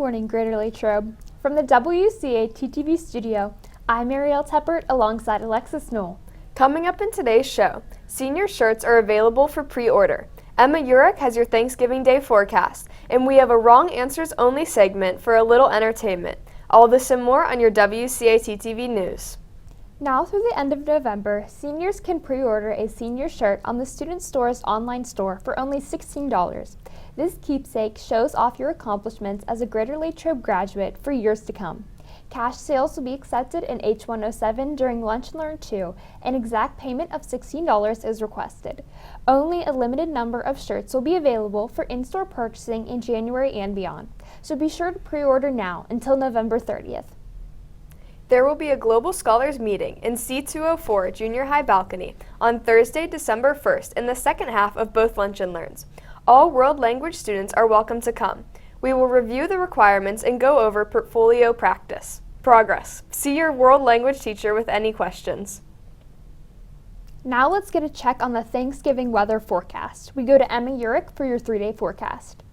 morning, Greater Latrobe. From the WCA-TTV studio, I'm Ariel Teppert alongside Alexis Knoll. Coming up in today's show, senior shirts are available for pre-order. Emma Urich has your Thanksgiving Day forecast, and we have a wrong answers only segment for a little entertainment. All this and more on your WCA-TTV news. Now through the end of November, seniors can pre-order a senior shirt on the Student Store's online store for only $16. This keepsake shows off your accomplishments as a Greater Latrobe graduate for years to come. Cash sales will be accepted in H107 during Lunch and Learn 2. An exact payment of $16 is requested. Only a limited number of shirts will be available for in-store purchasing in January and beyond, so be sure to pre-order now until November 30th. There will be a Global Scholars meeting in C204 Junior High Balcony on Thursday, December 1st in the second half of both Lunch and Learns. All world language students are welcome to come. We will review the requirements and go over portfolio progress. See your world language teacher with any questions. Now let's get a check on the Thanksgiving weather forecast. We go to Emma Urich for your 3-day forecast.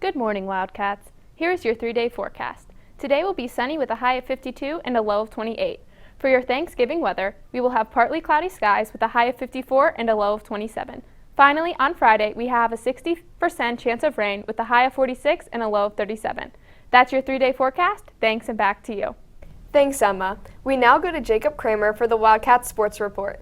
Good morning, Wildcats. Here is your 3-day forecast. Today will be sunny with a high of 52 and a low of 28. For your Thanksgiving weather, we will have partly cloudy skies with a high of 54 and a low of 27. Finally, on Friday, we have a 60% chance of rain with a high of 46 and a low of 37. That's your 3-day forecast. Thanks, and back to you. Thanks, Emma. We now go to Jacob Kramer for the Wildcats Sports Report.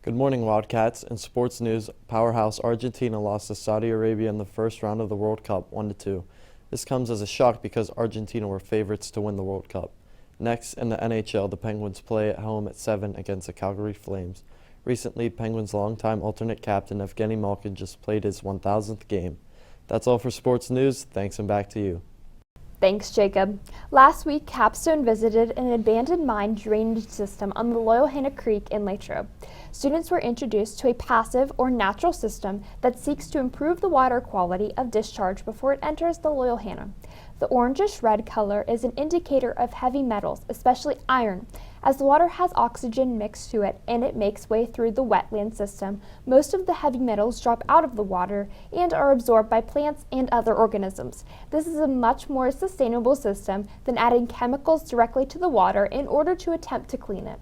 Good morning, Wildcats. In sports news, powerhouse Argentina lost to Saudi Arabia in the first round of the World Cup 1-2. This comes as a shock because Argentina were favorites to win the World Cup. Next, in the NHL, the Penguins play at home at 7 against the Calgary Flames. Recently, Penguins' longtime alternate captain Evgeny Malkin just played his 1,000th game. That's all for sports news. Thanks, and back to you. Thanks, Jacob. Last week, Capstone visited an abandoned mine drainage system on the Loyalhanna Creek in Latrobe. Students were introduced to a passive or natural system that seeks to improve the water quality of discharge before it enters the Loyalhanna. The orangish-red color is an indicator of heavy metals, especially iron. As the water has oxygen mixed to it and it makes way through the wetland system, most of the heavy metals drop out of the water and are absorbed by plants and other organisms. This is a much more sustainable system than adding chemicals directly to the water in order to attempt to clean it.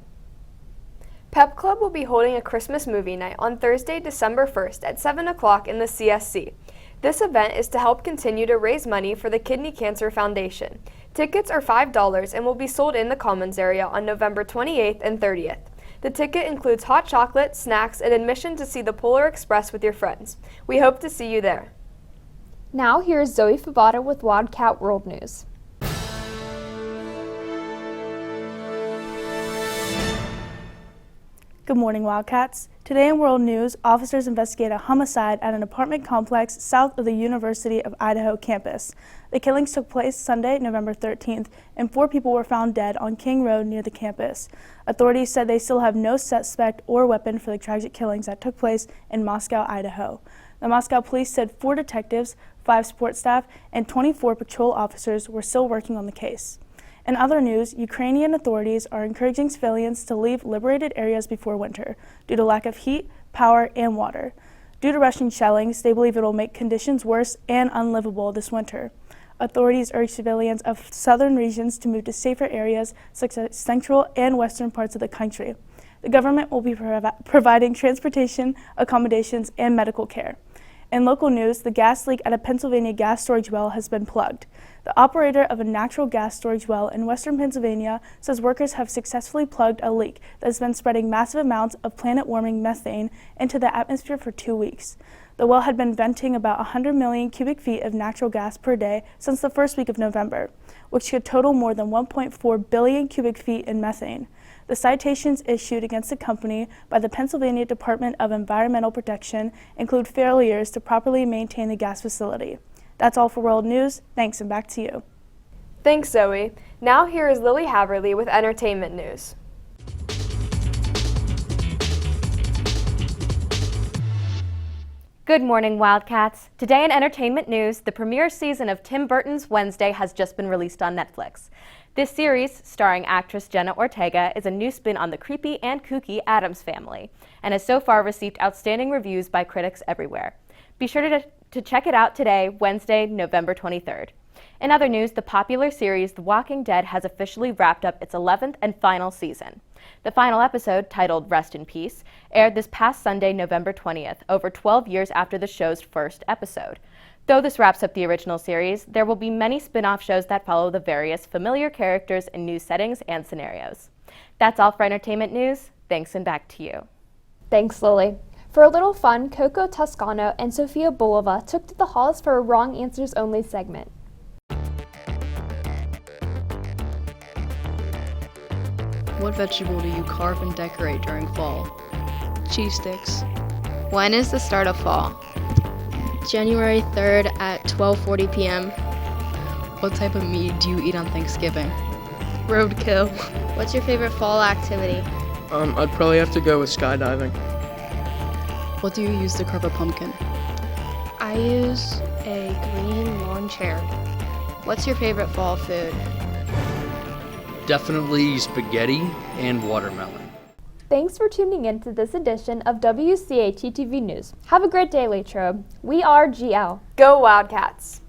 Pep Club will be holding a Christmas movie night on Thursday, December 1st at 7 o'clock in the CSC. This event is to help continue to raise money for the Kidney Cancer Foundation. Tickets are $5 and will be sold in the Commons area on November 28th and 30th. The ticket includes hot chocolate, snacks, and admission to see the Polar Express with your friends. We hope to see you there. Now here's Zoe Fabata with Wildcat World News. Good morning, Wildcats. Today in World News, officers investigate a homicide at an apartment complex south of the University of Idaho campus. The killings took place Sunday, November 13th, and 4 people were found dead on King Road near the campus. Authorities said they still have no suspect or weapon for the tragic killings that took place in Moscow, Idaho. The Moscow police said 4 detectives, 5 support staff, and 24 patrol officers were still working on the case. In other news, Ukrainian authorities are encouraging civilians to leave liberated areas before winter due to lack of heat, power, and water. Due to Russian shellings, they believe it will make conditions worse and unlivable this winter. Authorities urge civilians of southern regions to move to safer areas such as central and western parts of the country. The government will be providing transportation, accommodations, and medical care. In local news, the gas leak at a Pennsylvania gas storage well has been plugged. The operator of a natural gas storage well in western Pennsylvania says workers have successfully plugged a leak that has been spreading massive amounts of planet-warming methane into the atmosphere for 2 weeks. The well had been venting about 100 million cubic feet of natural gas per day since the first week of November, which could total more than 1.4 billion cubic feet in methane. The citations issued against the company by the Pennsylvania Department of Environmental Protection include failures to properly maintain the gas facility. That's all for World News. Thanks, and back to you. Thanks, Zoe. Now here is Lily Haverly with entertainment news. Good morning, Wildcats. Today in entertainment news, the premiere season of Tim Burton's Wednesday has just been released on Netflix. This series, starring actress Jenna Ortega, is a new spin on the creepy and kooky Addams Family, and has so far received outstanding reviews by critics everywhere. Be sure to check it out today, Wednesday, November 23rd. In other news, the popular series The Walking Dead has officially wrapped up its 11th and final season. The final episode, titled Rest in Peace, aired this past Sunday, November 20th, over 12 years after the show's first episode. Though this wraps up the original series, there will be many spin-off shows that follow the various familiar characters in new settings and scenarios. That's all for entertainment news. Thanks, and back to you. Thanks, Lily. For a little fun, Coco Toscano and Sofia Bulova took to the halls for a Wrong Answers Only segment. What vegetable do you carve and decorate during fall? Cheese sticks. When is the start of fall? January 3rd at 12:40 p.m. What type of meat do you eat on Thanksgiving? Roadkill. What's your favorite fall activity? I'd probably have to go with skydiving. What do you use to carve a pumpkin? I use a green lawn chair. What's your favorite fall food? Definitely spaghetti and watermelon. Thanks for tuning in to this edition of WCAT TV News. Have a great day, Latrobe. We are GL. Go Wildcats!